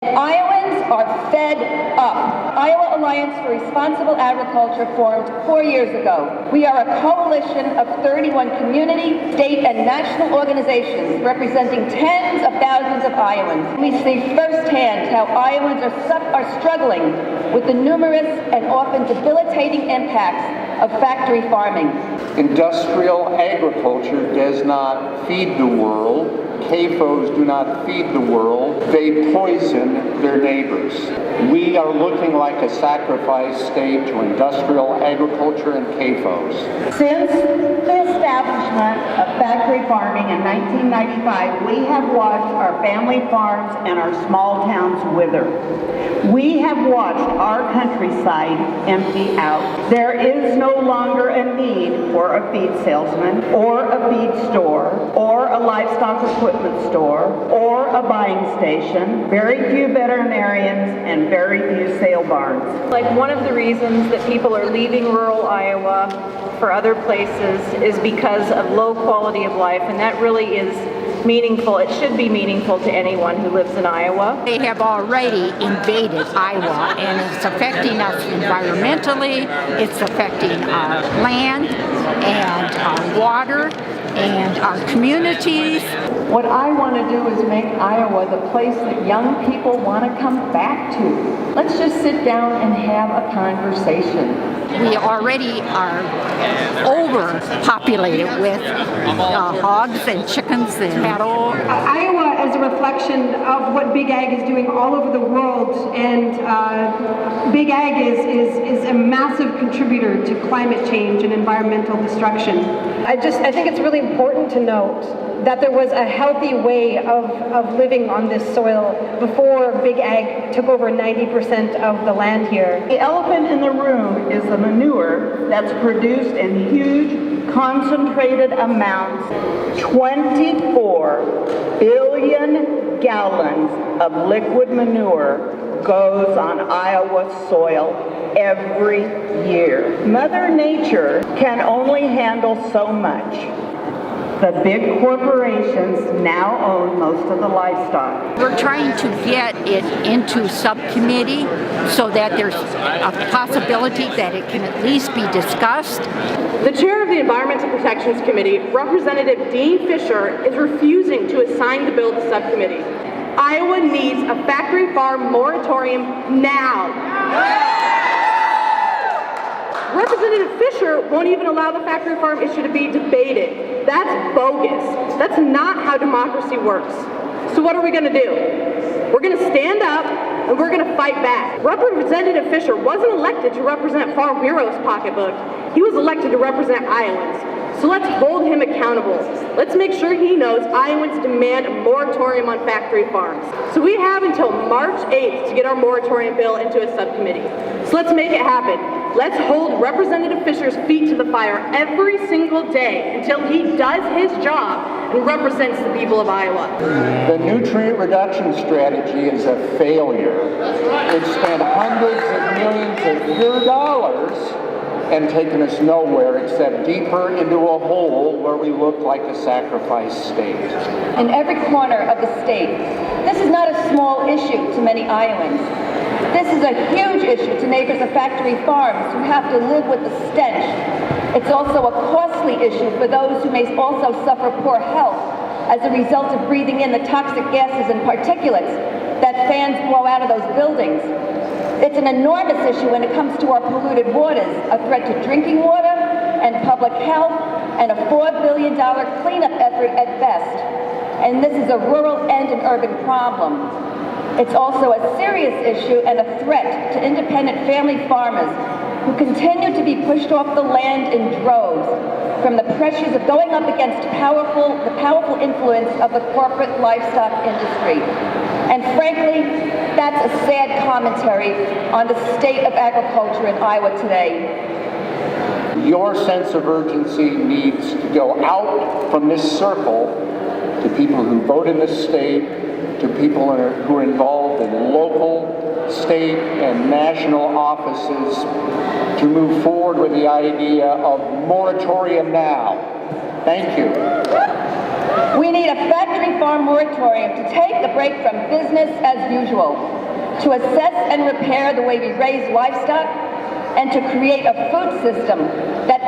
Iowans are fed up. Iowa Alliance for Responsible Agriculture formed 4 years ago. We are a coalition of 31 community, state, and national organizations representing tens of thousands of Iowans. We see firsthand how Iowans are struggling with the numerous and often debilitating impacts of factory farming. Industrial agriculture does not feed the world. CAFOs do not feed the world. They poison their neighbors. We are looking like a sacrifice state to industrial agriculture and CAFOs. Since the establishment of factory farming in 1995, we have watched our family farms and our small towns wither. We have watched our countryside empty out. There is no longer a need for a feed salesman, or a feed store, or a livestock equipment store, or a buying station, very few veterinarians, and very few sale barns. Like, one of the reasons that people are leaving rural Iowa for other places is because of low quality of life, and that really is meaningful. It should be meaningful to anyone who lives in Iowa. They have already invaded Iowa, and it's affecting us environmentally. It's affecting our land and our water and our communities. What I want to do is make Iowa the place that young people want to come back to. Let's just sit down and have a conversation. We already are overpopulated with hogs and chickens and cattle. Iowa is a reflection of what Big Ag is doing all over the world, and Big Ag is a massive contributor to climate change and environmental destruction. I think it's really important to note that there was a healthy way of living on this soil before Big Ag took over 90% of the land here. The elephant in the room is the manure that's produced in huge, concentrated amounts. 24 billion gallons of liquid manure goes on Iowa soil every year. Mother Nature can only handle so much. The big corporations now own most of the livestock. We're trying to get it into subcommittee so that there's a possibility that it can at least be discussed. The chair of the Environmental Protections Committee, Representative Dean Fisher, is refusing to assign the bill to subcommittee. Iowa needs a factory farm moratorium now. Representative Fisher won't even allow the factory farm issue to be debated. That's bogus. That's not how democracy works. So what are we going to do? We're going to stand up and we're going to fight back. Representative Fisher wasn't elected to represent Farm Bureau's pocketbook. He was elected to represent Iowans. So let's hold him accountable. Let's make sure he knows Iowans demand a moratorium on factory farms. So we have until March 8th to get our moratorium bill into a subcommittee. So let's make it happen. Let's hold Representative Fisher's feet to the fire every single day until he does his job and represents the people of Iowa. The nutrient reduction strategy is a failure. It spent hundreds of millions of your dollars and taken us nowhere except deeper into a hole where we look like a sacrifice state. In every corner of the state, this is not a small issue to many Iowans. This is a huge issue to neighbors of factory farms who have to live with the stench. It's also a costly issue for those who may also suffer poor health as a result of breathing in the toxic gases and particulates that fans blow out of those buildings. It's an enormous issue when it comes to our polluted waters, a threat to drinking water and public health, and a $4 billion cleanup effort at best. And this is a rural and an urban problem. It's also a serious issue and a threat to independent family farmers who continue to be pushed off the land in droves from the pressures of going up against the powerful influence of the corporate livestock industry. And frankly, that's a sad commentary on the state of agriculture in Iowa today. Your sense of urgency needs to go out from this circle to people who vote in this state, to people who are involved in local, state, and national offices to move forward with the idea of moratorium now. Thank you. We need a factory farm moratorium to take a break from business as usual, to assess and repair the way we raise livestock, and to create a food system that